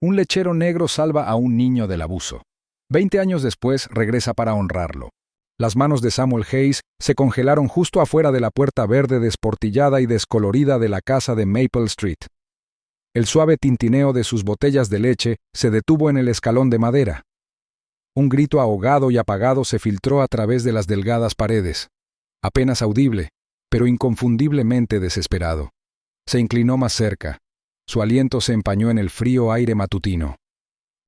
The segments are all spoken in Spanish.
Un lechero negro salva a un niño del abuso. 20 años después regresa para honrarlo. Las manos de Samuel Hayes se congelaron justo afuera de la puerta verde desportillada y descolorida de la casa de Maple Street. El suave tintineo de sus botellas de leche se detuvo en el escalón de madera. Un grito ahogado y apagado se filtró a través de las delgadas paredes. Apenas audible, pero inconfundiblemente desesperado. Se inclinó más cerca. Su aliento se empañó en el frío aire matutino.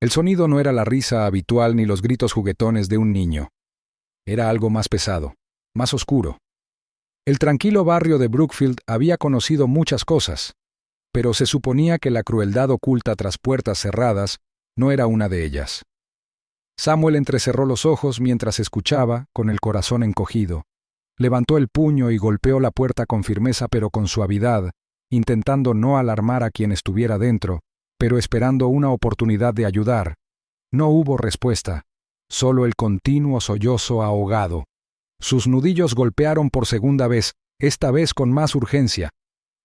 El sonido no era la risa habitual ni los gritos juguetones de un niño. Era algo más pesado, más oscuro. El tranquilo barrio de Brookfield había conocido muchas cosas, pero se suponía que la crueldad oculta tras puertas cerradas no era una de ellas. Samuel entrecerró los ojos mientras escuchaba, con el corazón encogido. Levantó el puño y golpeó la puerta con firmeza pero con suavidad, intentando no alarmar a quien estuviera dentro, pero esperando una oportunidad de ayudar. No hubo respuesta, solo el continuo sollozo ahogado. Sus nudillos golpearon por segunda vez, esta vez con más urgencia.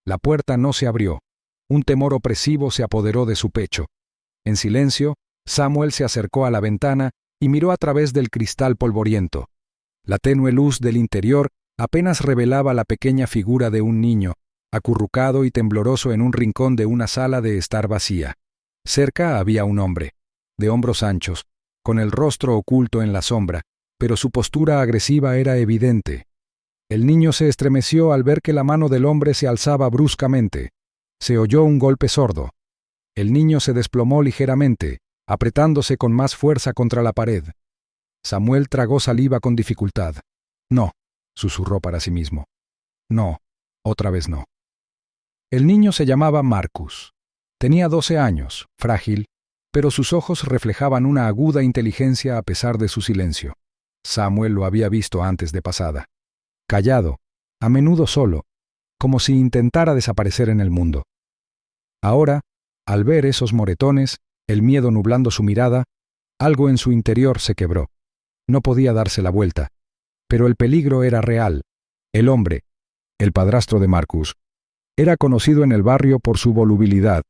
La puerta no se abrió. Un temor opresivo se apoderó de su pecho. En silencio, Samuel se acercó a la ventana y miró a través del cristal polvoriento. La tenue luz del interior apenas revelaba la pequeña figura de un niño, acurrucado y tembloroso en un rincón de una sala de estar vacía. Cerca había un hombre, de hombros anchos, con el rostro oculto en la sombra, pero su postura agresiva era evidente. El niño se estremeció al ver que la mano del hombre se alzaba bruscamente. Se oyó un golpe sordo. El niño se desplomó ligeramente, apretándose con más fuerza contra la pared. Samuel tragó saliva con dificultad. No, susurró para sí mismo. No, otra vez no. El niño se llamaba Marcus. Tenía 12 años, frágil, pero sus ojos reflejaban una aguda inteligencia a pesar de su silencio. Samuel lo había visto antes de pasada. Callado, a menudo solo, como si intentara desaparecer en el mundo. Ahora, al ver esos moretones, el miedo nublando su mirada, algo en su interior se quebró. No podía darse la vuelta, pero el peligro era real. El hombre, el padrastro de Marcus, era conocido en el barrio por su volubilidad,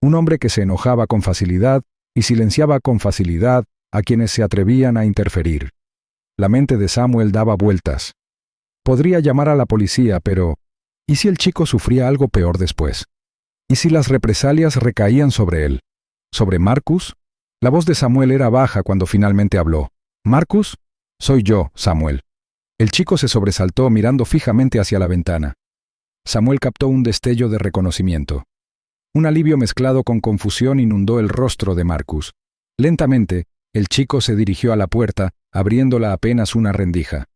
un hombre que se enojaba con facilidad y silenciaba con facilidad a quienes se atrevían a interferir. La mente de Samuel daba vueltas. Podría llamar a la policía, pero ¿y si el chico sufría algo peor después? ¿Y si las represalias recaían sobre él? ¿Sobre Marcus? La voz de Samuel era baja cuando finalmente habló. ¿Marcus? Soy yo, Samuel. El chico se sobresaltó mirando fijamente hacia la ventana. Samuel captó un destello de reconocimiento. Un alivio mezclado con confusión inundó el rostro de Marcus. Lentamente, el chico se dirigió a la puerta, abriéndola apenas una rendija.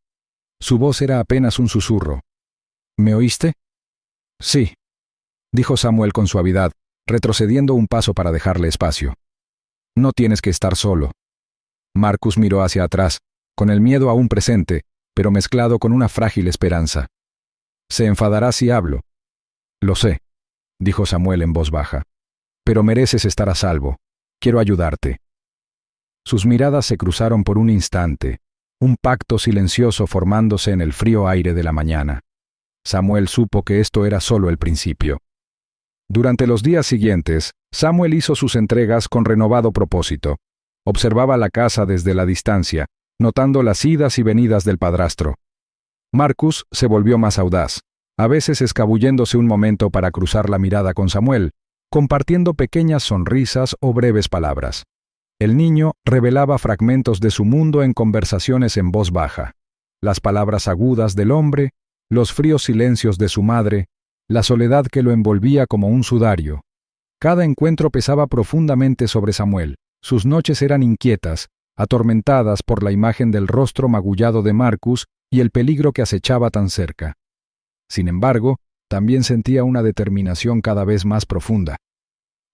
Su voz era apenas un susurro. ¿Me oíste? Sí, dijo Samuel con suavidad, retrocediendo un paso para dejarle espacio. No tienes que estar solo. Marcus miró hacia atrás, con el miedo aún presente, pero mezclado con una frágil esperanza. Se enfadará si hablo. Lo sé, dijo Samuel en voz baja. Pero mereces estar a salvo. Quiero ayudarte. Sus miradas se cruzaron por un instante, un pacto silencioso formándose en el frío aire de la mañana. Samuel supo que esto era solo el principio. Durante los días siguientes, Samuel hizo sus entregas con renovado propósito. Observaba la casa desde la distancia, notando las idas y venidas del padrastro. Marcus se volvió más audaz, a veces escabulléndose un momento para cruzar la mirada con Samuel, compartiendo pequeñas sonrisas o breves palabras. El niño revelaba fragmentos de su mundo en conversaciones en voz baja. Las palabras agudas del hombre, los fríos silencios de su madre, la soledad que lo envolvía como un sudario. Cada encuentro pesaba profundamente sobre Samuel. Sus noches eran inquietas, atormentadas por la imagen del rostro magullado de Marcus y el peligro que acechaba tan cerca. Sin embargo, también sentía una determinación cada vez más profunda.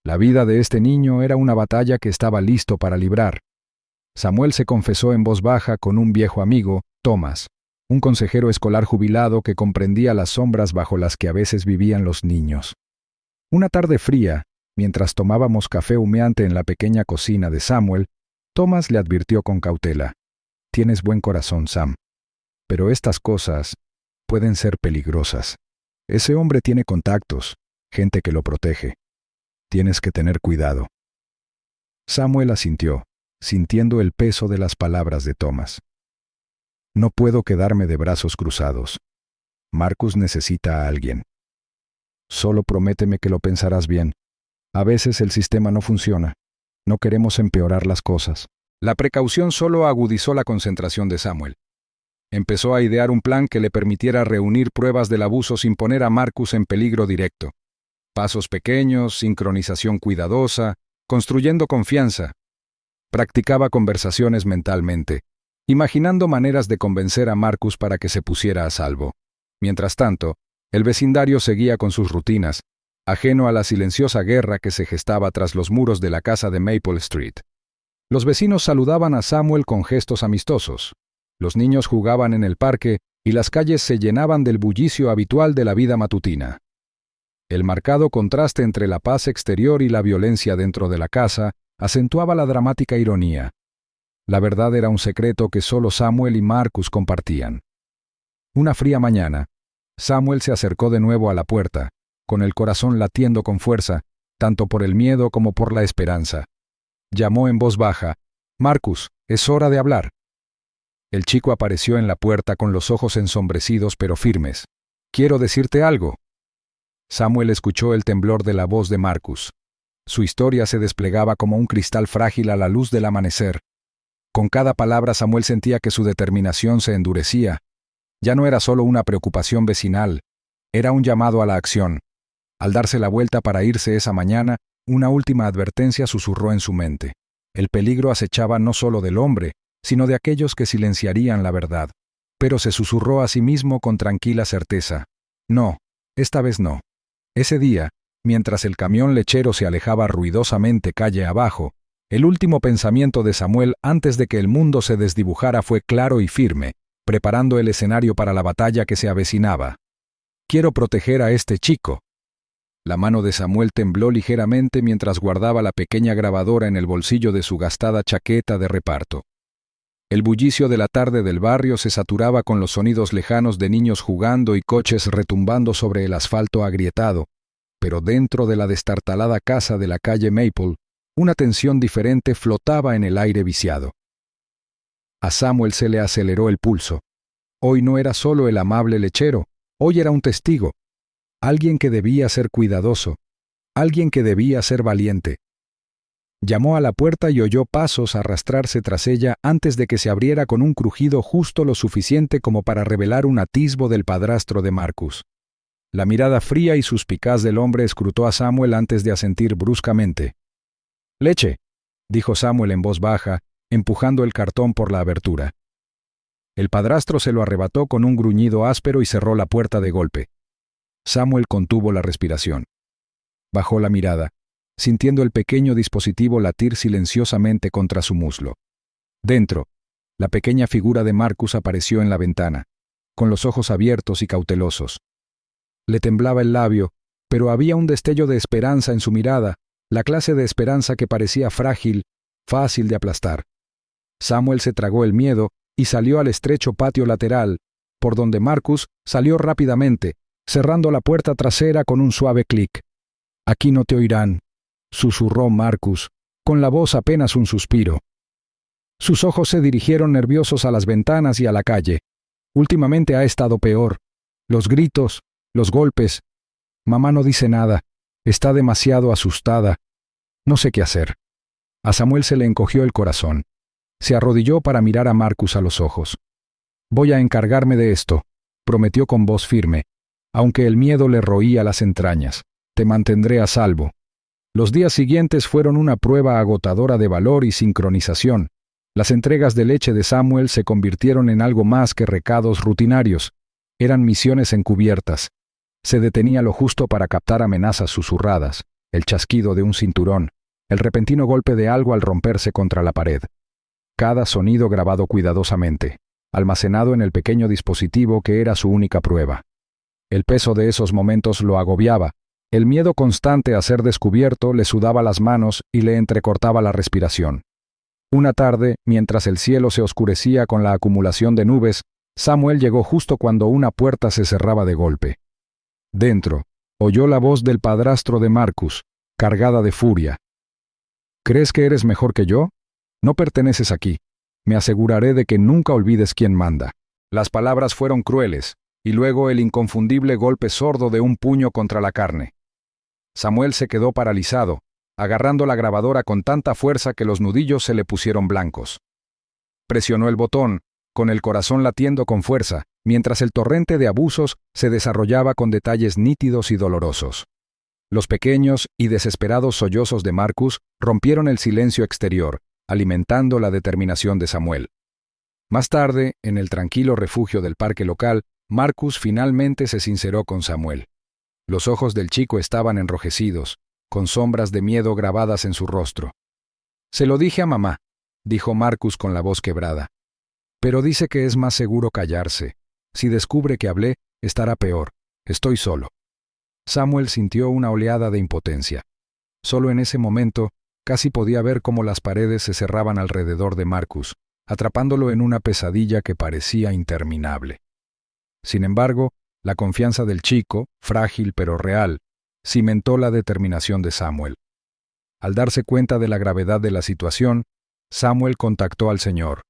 La vida de este niño era una batalla que estaba listo para librar. Samuel se confesó en voz baja con un viejo amigo, Thomas, un consejero escolar jubilado que comprendía las sombras bajo las que a veces vivían los niños. Una tarde fría, mientras tomábamos café humeante en la pequeña cocina de Samuel, Thomas le advirtió con cautela: «Tienes buen corazón, Sam, pero estas cosas pueden ser peligrosas. Ese hombre tiene contactos, gente que lo protege. Tienes que tener cuidado». Samuel asintió, sintiendo el peso de las palabras de Thomas. No puedo quedarme de brazos cruzados. Marcus necesita a alguien. Solo prométeme que lo pensarás bien. A veces el sistema no funciona. No queremos empeorar las cosas. La precaución solo agudizó la concentración de Samuel. Empezó a idear un plan que le permitiera reunir pruebas del abuso sin poner a Marcus en peligro directo. Pasos pequeños, sincronización cuidadosa, construyendo confianza. Practicaba conversaciones mentalmente, imaginando maneras de convencer a Marcus para que se pusiera a salvo. Mientras tanto, el vecindario seguía con sus rutinas, ajeno a la silenciosa guerra que se gestaba tras los muros de la casa de Maple Street. Los vecinos saludaban a Samuel con gestos amistosos. Los niños jugaban en el parque y las calles se llenaban del bullicio habitual de la vida matutina. El marcado contraste entre la paz exterior y la violencia dentro de la casa acentuaba la dramática ironía. La verdad era un secreto que solo Samuel y Marcus compartían. Una fría mañana, Samuel se acercó de nuevo a la puerta, con el corazón latiendo con fuerza, tanto por el miedo como por la esperanza. Llamó en voz baja: «Marcus, es hora de hablar». El chico apareció en la puerta con los ojos ensombrecidos pero firmes. «Quiero decirte algo». Samuel escuchó el temblor de la voz de Marcus. Su historia se desplegaba como un cristal frágil a la luz del amanecer. Con cada palabra Samuel sentía que su determinación se endurecía. Ya no era solo una preocupación vecinal, era un llamado a la acción. Al darse la vuelta para irse esa mañana, una última advertencia susurró en su mente. El peligro acechaba no solo del hombre, sino de aquellos que silenciarían la verdad. Pero se susurró a sí mismo con tranquila certeza. No, esta vez no. Ese día, mientras el camión lechero se alejaba ruidosamente calle abajo, el último pensamiento de Samuel antes de que el mundo se desdibujara fue claro y firme, preparando el escenario para la batalla que se avecinaba. «Quiero proteger a este chico». La mano de Samuel tembló ligeramente mientras guardaba la pequeña grabadora en el bolsillo de su gastada chaqueta de reparto. El bullicio de la tarde del barrio se saturaba con los sonidos lejanos de niños jugando y coches retumbando sobre el asfalto agrietado, pero dentro de la destartalada casa de la calle Maple, una tensión diferente flotaba en el aire viciado. A Samuel se le aceleró el pulso. Hoy no era solo el amable lechero, hoy era un testigo, alguien que debía ser cuidadoso, alguien que debía ser valiente. Llamó a la puerta y oyó pasos arrastrarse tras ella antes de que se abriera con un crujido justo lo suficiente como para revelar un atisbo del padrastro de Marcus. La mirada fría y suspicaz del hombre escrutó a Samuel antes de asentir bruscamente. «Leche», dijo Samuel en voz baja, empujando el cartón por la abertura. El padrastro se lo arrebató con un gruñido áspero y cerró la puerta de golpe. Samuel contuvo la respiración. Bajó la mirada, sintiendo el pequeño dispositivo latir silenciosamente contra su muslo. Dentro, la pequeña figura de Marcus apareció en la ventana, con los ojos abiertos y cautelosos. Le temblaba el labio, pero había un destello de esperanza en su mirada, la clase de esperanza que parecía frágil, fácil de aplastar. Samuel se tragó el miedo y salió al estrecho patio lateral, por donde Marcus salió rápidamente, cerrando la puerta trasera con un suave clic. «Aquí no te oirán», susurró Marcus, con la voz apenas un suspiro. Sus ojos se dirigieron nerviosos a las ventanas y a la calle. Últimamente ha estado peor. Los gritos, los golpes. Mamá no dice nada. Está demasiado asustada. No sé qué hacer. A Samuel se le encogió el corazón. Se arrodilló para mirar a Marcus a los ojos. «Voy a encargarme de esto», prometió con voz firme, aunque el miedo le roía las entrañas. «Te mantendré a salvo». Los días siguientes fueron una prueba agotadora de valor y sincronización. Las entregas de leche de Samuel se convirtieron en algo más que recados rutinarios. Eran misiones encubiertas. Se detenía lo justo para captar amenazas susurradas, el chasquido de un cinturón, el repentino golpe de algo al romperse contra la pared. Cada sonido grabado cuidadosamente, almacenado en el pequeño dispositivo que era su única prueba. El peso de esos momentos lo agobiaba. El miedo constante a ser descubierto le sudaba las manos y le entrecortaba la respiración. Una tarde, mientras el cielo se oscurecía con la acumulación de nubes, Samuel llegó justo cuando una puerta se cerraba de golpe. Dentro, oyó la voz del padrastro de Marcus, cargada de furia. ¿Crees que eres mejor que yo? No perteneces aquí. Me aseguraré de que nunca olvides quién manda. Las palabras fueron crueles, y luego el inconfundible golpe sordo de un puño contra la carne. Samuel se quedó paralizado, agarrando la grabadora con tanta fuerza que los nudillos se le pusieron blancos. Presionó el botón, con el corazón latiendo con fuerza, mientras el torrente de abusos se desarrollaba con detalles nítidos y dolorosos. Los pequeños y desesperados sollozos de Marcus rompieron el silencio exterior, alimentando la determinación de Samuel. Más tarde, en el tranquilo refugio del parque local, Marcus finalmente se sinceró con Samuel. Los ojos del chico estaban enrojecidos, con sombras de miedo grabadas en su rostro. «Se lo dije a mamá», dijo Marcus con la voz quebrada. «Pero dice que es más seguro callarse. Si descubre que hablé, estará peor. Estoy solo». Samuel sintió una oleada de impotencia. Solo en ese momento, casi podía ver cómo las paredes se cerraban alrededor de Marcus, atrapándolo en una pesadilla que parecía interminable. Sin embargo, la confianza del chico, frágil pero real, cimentó la determinación de Samuel. Al darse cuenta de la gravedad de la situación, Samuel contactó al señor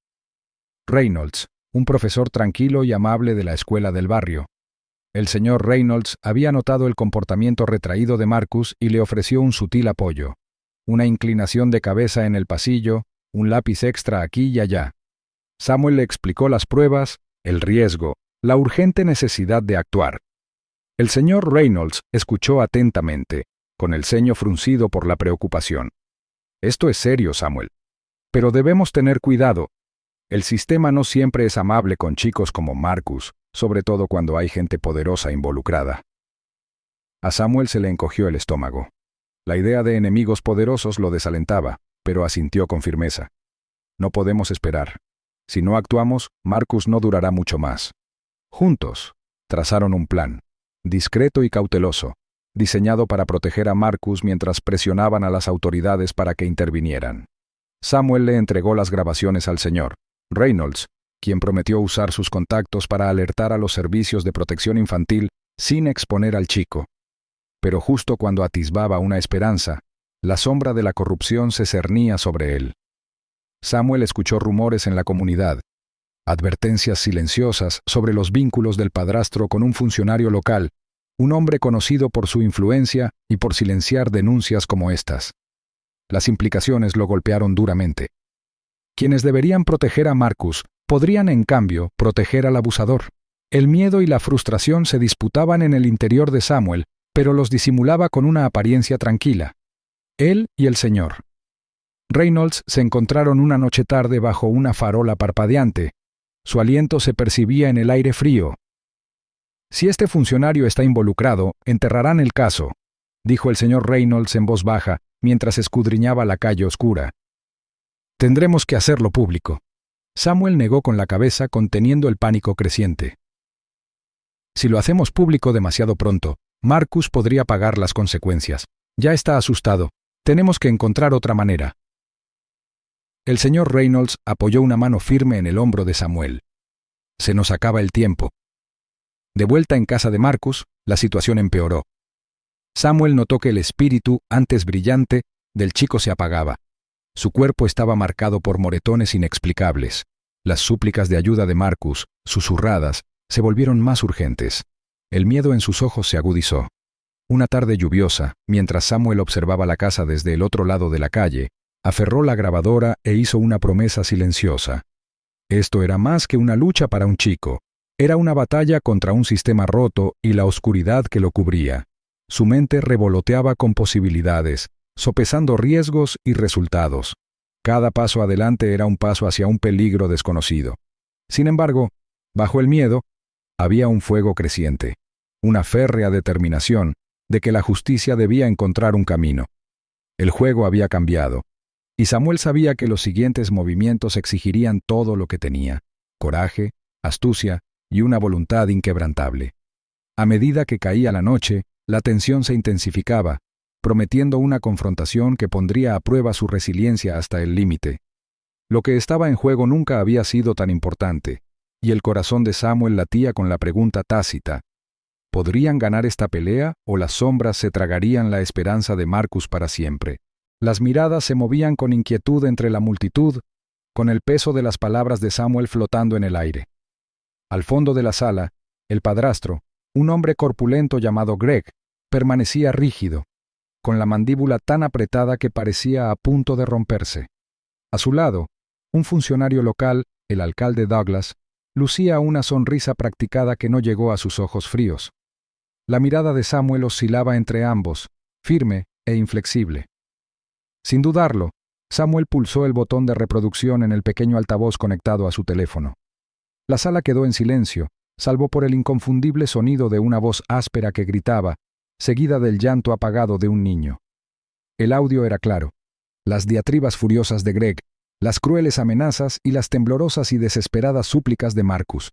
Reynolds, un profesor tranquilo y amable de la escuela del barrio. El señor Reynolds había notado el comportamiento retraído de Marcus y le ofreció un sutil apoyo. Una inclinación de cabeza en el pasillo, un lápiz extra aquí y allá. Samuel le explicó las pruebas, el riesgo, la urgente necesidad de actuar. El señor Reynolds escuchó atentamente, con el ceño fruncido por la preocupación. «Esto es serio, Samuel. Pero debemos tener cuidado. El sistema no siempre es amable con chicos como Marcus, sobre todo cuando hay gente poderosa involucrada». A Samuel se le encogió el estómago. La idea de enemigos poderosos lo desalentaba, pero asintió con firmeza. «No podemos esperar. Si no actuamos, Marcus no durará mucho más». Juntos, trazaron un plan, discreto y cauteloso, diseñado para proteger a Marcus mientras presionaban a las autoridades para que intervinieran. Samuel le entregó las grabaciones al señor Reynolds, quien prometió usar sus contactos para alertar a los servicios de protección infantil sin exponer al chico. Pero justo cuando atisbaba una esperanza, la sombra de la corrupción se cernía sobre él. Samuel escuchó rumores en la comunidad, advertencias silenciosas sobre los vínculos del padrastro con un funcionario local, un hombre conocido por su influencia y por silenciar denuncias como estas. Las implicaciones lo golpearon duramente. Quienes deberían proteger a Marcus podrían, en cambio, proteger al abusador. El miedo y la frustración se disputaban en el interior de Samuel, pero los disimulaba con una apariencia tranquila. Él y el señor Reynolds se encontraron una noche tarde bajo una farola parpadeante. Su aliento se percibía en el aire frío. «Si este funcionario está involucrado, enterrarán el caso», dijo el señor Reynolds en voz baja, mientras escudriñaba la calle oscura. «Tendremos que hacerlo público». Samuel negó con la cabeza, conteniendo el pánico creciente. «Si lo hacemos público demasiado pronto, Marcus podría pagar las consecuencias. Ya está asustado. Tenemos que encontrar otra manera». El señor Reynolds apoyó una mano firme en el hombro de Samuel. «Se nos acaba el tiempo». De vuelta en casa de Marcus, la situación empeoró. Samuel notó que el espíritu, antes brillante, del chico se apagaba. Su cuerpo estaba marcado por moretones inexplicables. Las súplicas de ayuda de Marcus, susurradas, se volvieron más urgentes. El miedo en sus ojos se agudizó. Una tarde lluviosa, mientras Samuel observaba la casa desde el otro lado de la calle, aferró la grabadora e hizo una promesa silenciosa. Esto era más que una lucha para un chico. Era una batalla contra un sistema roto y la oscuridad que lo cubría. Su mente revoloteaba con posibilidades, sopesando riesgos y resultados. Cada paso adelante era un paso hacia un peligro desconocido. Sin embargo, bajo el miedo, había un fuego creciente, una férrea determinación de que la justicia debía encontrar un camino. El juego había cambiado, y Samuel sabía que los siguientes movimientos exigirían todo lo que tenía: coraje, astucia y una voluntad inquebrantable. A medida que caía la noche, la tensión se intensificaba, prometiendo una confrontación que pondría a prueba su resiliencia hasta el límite. Lo que estaba en juego nunca había sido tan importante, y el corazón de Samuel latía con la pregunta tácita: ¿podrían ganar esta pelea o las sombras se tragarían la esperanza de Marcus para siempre? Las miradas se movían con inquietud entre la multitud, con el peso de las palabras de Samuel flotando en el aire. Al fondo de la sala, el padrastro, un hombre corpulento llamado Greg, permanecía rígido, con la mandíbula tan apretada que parecía a punto de romperse. A su lado, un funcionario local, el alcalde Douglas, lucía una sonrisa practicada que no llegó a sus ojos fríos. La mirada de Samuel oscilaba entre ambos, firme e inflexible. Sin dudarlo, Samuel pulsó el botón de reproducción en el pequeño altavoz conectado a su teléfono. La sala quedó en silencio, salvo por el inconfundible sonido de una voz áspera que gritaba, seguida del llanto apagado de un niño. El audio era claro. Las diatribas furiosas de Greg, las crueles amenazas y las temblorosas y desesperadas súplicas de Marcus.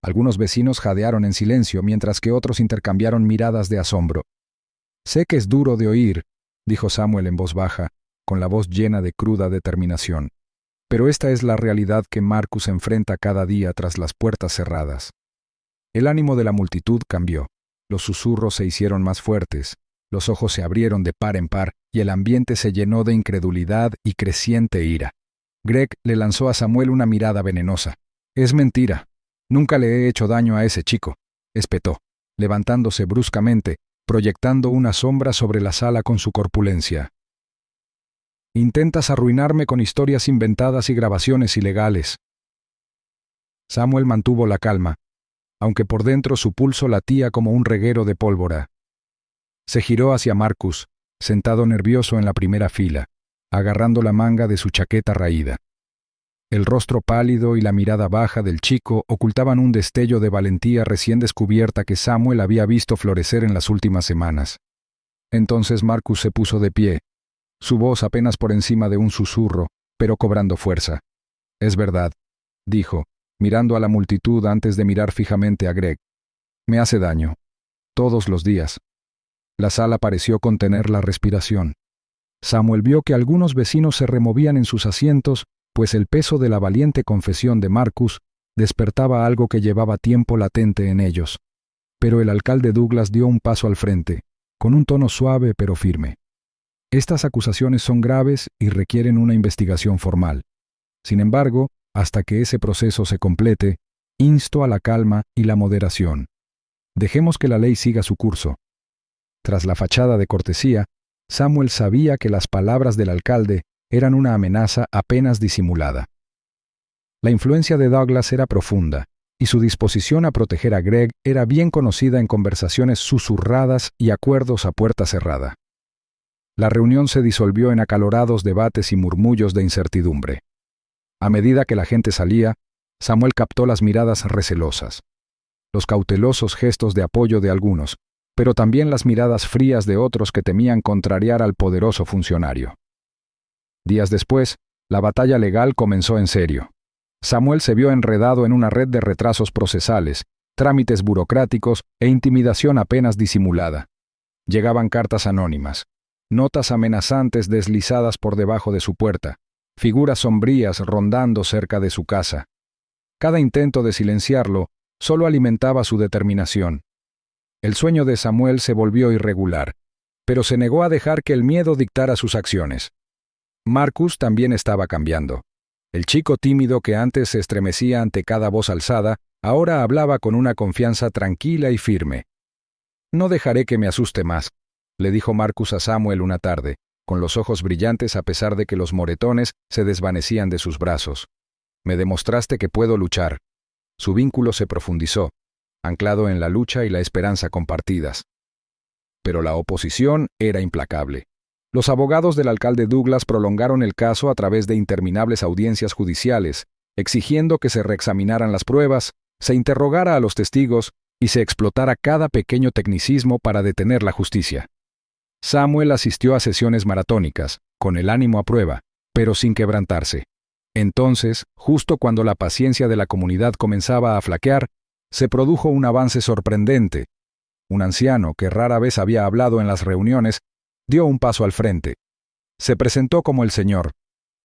Algunos vecinos jadearon en silencio mientras que otros intercambiaron miradas de asombro. «Sé que es duro de oír», dijo Samuel en voz baja, con la voz llena de cruda determinación. «Pero esta es la realidad que Marcus enfrenta cada día tras las puertas cerradas». El ánimo de la multitud cambió. Los susurros se hicieron más fuertes, los ojos se abrieron de par en par y el ambiente se llenó de incredulidad y creciente ira. Greg le lanzó a Samuel una mirada venenosa. «Es mentira. Nunca le he hecho daño a ese chico», espetó, levantándose bruscamente, proyectando una sombra sobre la sala con su corpulencia. «Intentas arruinarme con historias inventadas y grabaciones ilegales». Samuel mantuvo la calma, aunque por dentro su pulso latía como un reguero de pólvora. Se giró hacia Marcus, sentado nervioso en la primera fila, agarrando la manga de su chaqueta raída. El rostro pálido y la mirada baja del chico ocultaban un destello de valentía recién descubierta que Samuel había visto florecer en las últimas semanas. Entonces Marcus se puso de pie, su voz apenas por encima de un susurro, pero cobrando fuerza. «Es verdad», dijo, mirando a la multitud antes de mirar fijamente a Greg. «Me hace daño. Todos los días». La sala pareció contener la respiración. Samuel vio que algunos vecinos se removían en sus asientos, pues el peso de la valiente confesión de Marcus despertaba algo que llevaba tiempo latente en ellos. Pero el alcalde Douglas dio un paso al frente, con un tono suave pero firme. «Estas acusaciones son graves y requieren una investigación formal. Sin embargo, hasta que ese proceso se complete, insto a la calma y la moderación. Dejemos que la ley siga su curso». Tras la fachada de cortesía, Samuel sabía que las palabras del alcalde eran una amenaza apenas disimulada. La influencia de Douglas era profunda, y su disposición a proteger a Greg era bien conocida en conversaciones susurradas y acuerdos a puerta cerrada. La reunión se disolvió en acalorados debates y murmullos de incertidumbre. A medida que la gente salía, Samuel captó las miradas recelosas, los cautelosos gestos de apoyo de algunos, pero también las miradas frías de otros que temían contrariar al poderoso funcionario. Días después, la batalla legal comenzó en serio. Samuel se vio enredado en una red de retrasos procesales, trámites burocráticos e intimidación apenas disimulada. Llegaban cartas anónimas, notas amenazantes deslizadas por debajo de su puerta, figuras sombrías rondando cerca de su casa. Cada intento de silenciarlo solo alimentaba su determinación. El sueño de Samuel se volvió irregular, pero se negó a dejar que el miedo dictara sus acciones. Marcus también estaba cambiando. El chico tímido que antes se estremecía ante cada voz alzada, ahora hablaba con una confianza tranquila y firme. «No dejaré que me asuste más», le dijo Marcus a Samuel una tarde, con los ojos brillantes a pesar de que los moretones se desvanecían de sus brazos. «Me demostraste que puedo luchar». Su vínculo se profundizó, anclado en la lucha y la esperanza compartidas. Pero la oposición era implacable. Los abogados del alcalde Douglas prolongaron el caso a través de interminables audiencias judiciales, exigiendo que se reexaminaran las pruebas, se interrogara a los testigos y se explotara cada pequeño tecnicismo para detener la justicia. Samuel asistió a sesiones maratónicas, con el ánimo a prueba, pero sin quebrantarse. Entonces, justo cuando la paciencia de la comunidad comenzaba a flaquear, se produjo un avance sorprendente. Un anciano, que rara vez había hablado en las reuniones, dio un paso al frente. Se presentó como el señor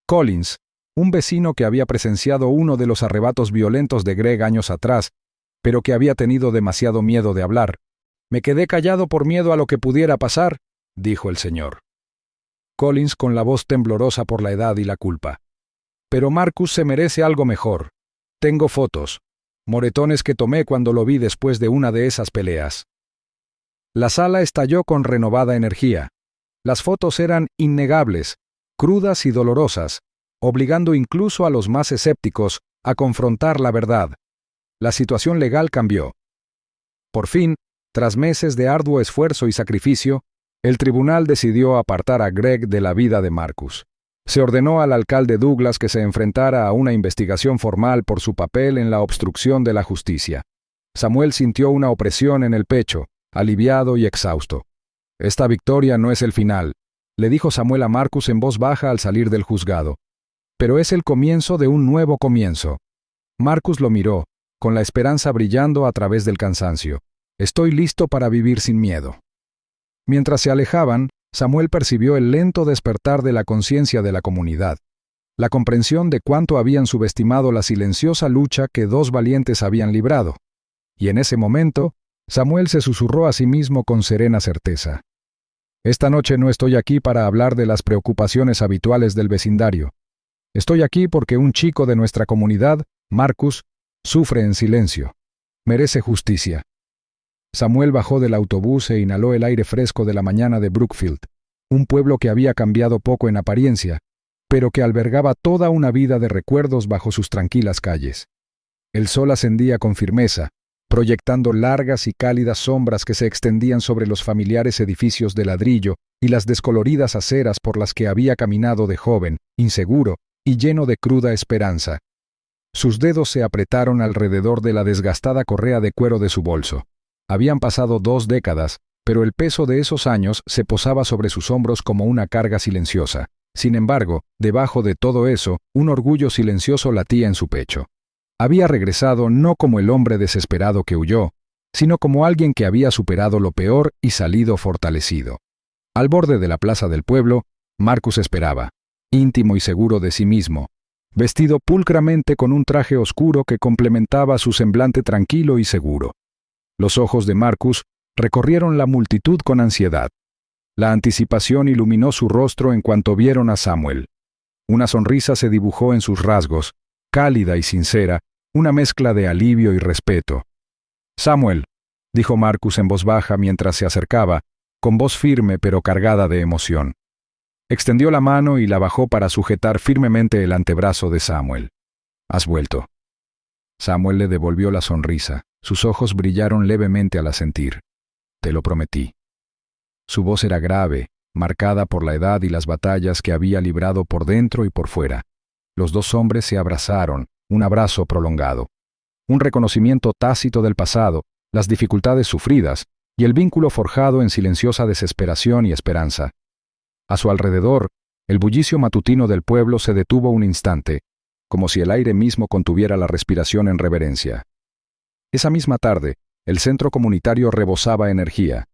Collins, un vecino que había presenciado uno de los arrebatos violentos de Greg años atrás, pero que había tenido demasiado miedo de hablar. «Me quedé callado por miedo a lo que pudiera pasar», dijo el señor. Collins con la voz temblorosa por la edad y la culpa. Pero Marcus se merece algo mejor. Tengo fotos. Moretones que tomé cuando lo vi después de una de esas peleas. La sala estalló con renovada energía. Las fotos eran innegables, crudas y dolorosas, obligando incluso a los más escépticos a confrontar la verdad. La situación legal cambió. Por fin, tras meses de arduo esfuerzo y sacrificio, el tribunal decidió apartar a Greg de la vida de Marcus. Se ordenó al alcalde Douglas que se enfrentara a una investigación formal por su papel en la obstrucción de la justicia. Samuel sintió una opresión en el pecho, aliviado y exhausto. «Esta victoria no es el final», le dijo Samuel a Marcus en voz baja al salir del juzgado. «Pero es el comienzo de un nuevo comienzo». Marcus lo miró, con la esperanza brillando a través del cansancio. «Estoy listo para vivir sin miedo». Mientras se alejaban, Samuel percibió el lento despertar de la conciencia de la comunidad, la comprensión de cuánto habían subestimado la silenciosa lucha que dos valientes habían librado. Y en ese momento, Samuel se susurró a sí mismo con serena certeza: «Esta noche no estoy aquí para hablar de las preocupaciones habituales del vecindario. Estoy aquí porque un chico de nuestra comunidad, Marcus, sufre en silencio. Merece justicia». Samuel bajó del autobús e inhaló el aire fresco de la mañana de Brookfield, un pueblo que había cambiado poco en apariencia, pero que albergaba toda una vida de recuerdos bajo sus tranquilas calles. El sol ascendía con firmeza, proyectando largas y cálidas sombras que se extendían sobre los familiares edificios de ladrillo y las descoloridas aceras por las que había caminado de joven, inseguro y lleno de cruda esperanza. Sus dedos se apretaron alrededor de la desgastada correa de cuero de su bolso. Habían pasado 2 décadas, pero el peso de esos años se posaba sobre sus hombros como una carga silenciosa. Sin embargo, debajo de todo eso, un orgullo silencioso latía en su pecho. Había regresado no como el hombre desesperado que huyó, sino como alguien que había superado lo peor y salido fortalecido. Al borde de la plaza del pueblo, Marcus esperaba, íntimo y seguro de sí mismo, vestido pulcramente con un traje oscuro que complementaba su semblante tranquilo y seguro. Los ojos de Marcus recorrieron la multitud con ansiedad. La anticipación iluminó su rostro en cuanto vieron a Samuel. Una sonrisa se dibujó en sus rasgos, cálida y sincera, una mezcla de alivio y respeto. «Samuel», dijo Marcus en voz baja mientras se acercaba, con voz firme pero cargada de emoción. Extendió la mano y la bajó para sujetar firmemente el antebrazo de Samuel. «¿Has vuelto?» Samuel le devolvió la sonrisa. Sus ojos brillaron levemente al asentir. «Te lo prometí». Su voz era grave, marcada por la edad y las batallas que había librado por dentro y por fuera. Los dos hombres se abrazaron, un abrazo prolongado. Un reconocimiento tácito del pasado, las dificultades sufridas y el vínculo forjado en silenciosa desesperación y esperanza. A su alrededor, el bullicio matutino del pueblo se detuvo un instante, como si el aire mismo contuviera la respiración en reverencia. Esa misma tarde, el centro comunitario rebosaba energía.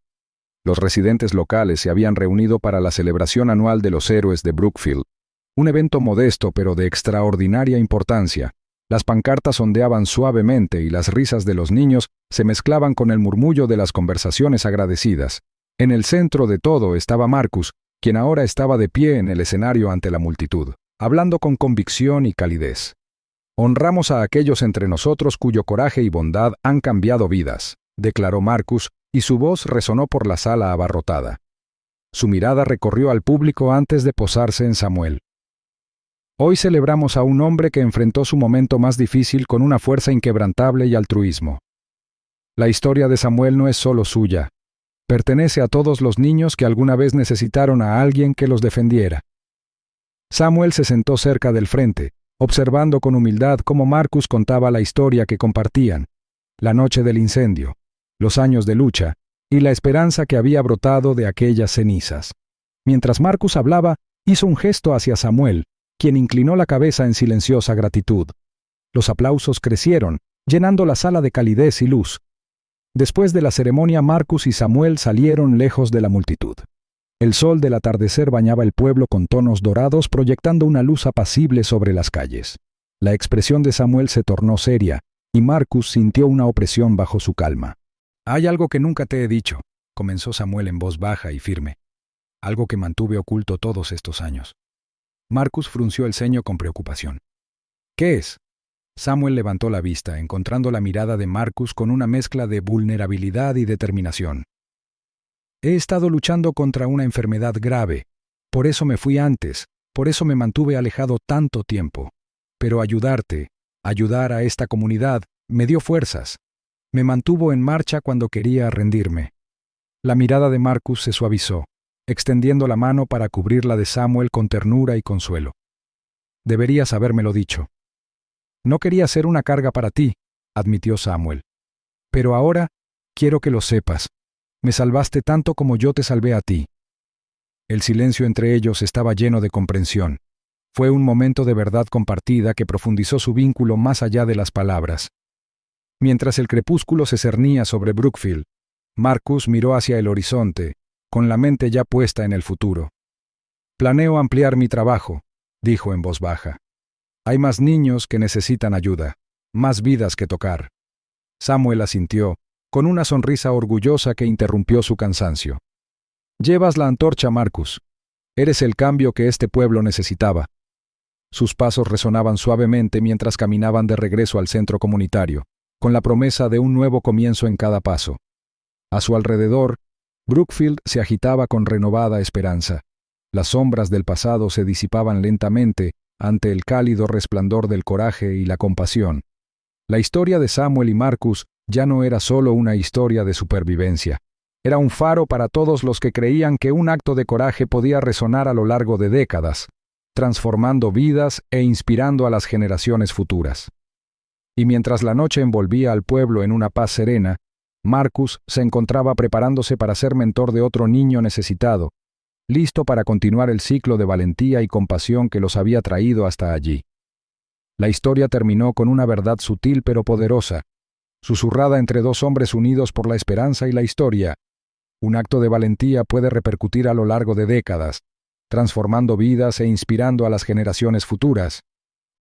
Los residentes locales se habían reunido para la celebración anual de los héroes de Brookfield, un evento modesto pero de extraordinaria importancia. Las pancartas ondeaban suavemente y las risas de los niños se mezclaban con el murmullo de las conversaciones agradecidas. En el centro de todo estaba Marcus, quien ahora estaba de pie en el escenario ante la multitud, hablando con convicción y calidez. «Honramos a aquellos entre nosotros cuyo coraje y bondad han cambiado vidas», declaró Marcus, y su voz resonó por la sala abarrotada. Su mirada recorrió al público antes de posarse en Samuel. «Hoy celebramos a un hombre que enfrentó su momento más difícil con una fuerza inquebrantable y altruismo. La historia de Samuel no es solo suya. Pertenece a todos los niños que alguna vez necesitaron a alguien que los defendiera». Samuel se sentó cerca del frente, observando con humildad cómo Marcus contaba la historia que compartían, la noche del incendio, los años de lucha y la esperanza que había brotado de aquellas cenizas. Mientras Marcus hablaba, hizo un gesto hacia Samuel, quien inclinó la cabeza en silenciosa gratitud. Los aplausos crecieron, llenando la sala de calidez y luz. Después de la ceremonia, Marcus y Samuel salieron lejos de la multitud. El sol del atardecer bañaba el pueblo con tonos dorados, proyectando una luz apacible sobre las calles. La expresión de Samuel se tornó seria, y Marcus sintió una opresión bajo su calma. «Hay algo que nunca te he dicho», comenzó Samuel en voz baja y firme. algo que mantuve oculto todos estos años. Marcus frunció el ceño con preocupación. ¿Qué es? Samuel levantó la vista, encontrando la mirada de Marcus con una mezcla de vulnerabilidad y determinación. He estado luchando contra una enfermedad grave. Por eso me fui antes, por eso me mantuve alejado tanto tiempo. Pero ayudar a esta comunidad, me dio fuerzas. Me mantuvo en marcha cuando quería rendirme. La mirada de Marcus se suavizó, extendiendo la mano para cubrir la de Samuel con ternura y consuelo. Deberías habérmelo dicho. No quería ser una carga para ti, admitió Samuel. Pero ahora quiero que lo sepas. Me salvaste tanto como yo te salvé a ti. El silencio entre ellos estaba lleno de comprensión. Fue un momento de verdad compartida que profundizó su vínculo más allá de las palabras. Mientras el crepúsculo se cernía sobre Brookfield, Marcus miró hacia el horizonte, con la mente ya puesta en el futuro. Planeo ampliar mi trabajo, dijo en voz baja. Hay más niños que necesitan ayuda, más vidas que tocar. Samuel asintió, con una sonrisa orgullosa que interrumpió su cansancio. Llevas la antorcha, Marcus. Eres el cambio que este pueblo necesitaba. Sus pasos resonaban suavemente mientras caminaban de regreso al centro comunitario, con la promesa de un nuevo comienzo en cada paso. A su alrededor, Brookfield se agitaba con renovada esperanza. Las sombras del pasado se disipaban lentamente ante el cálido resplandor del coraje y la compasión. La historia de Samuel y Marcus ya no era solo una historia de supervivencia. Era un faro para todos los que creían que un acto de coraje podía resonar a lo largo de décadas, transformando vidas e inspirando a las generaciones futuras. Y mientras la noche envolvía al pueblo en una paz serena, Marcus se encontraba preparándose para ser mentor de otro niño necesitado, listo para continuar el ciclo de valentía y compasión que los había traído hasta allí. La historia terminó con una verdad sutil pero poderosa, susurrada entre dos hombres unidos por la esperanza y la historia. Un acto de valentía puede repercutir a lo largo de décadas, transformando vidas e inspirando a las generaciones futuras.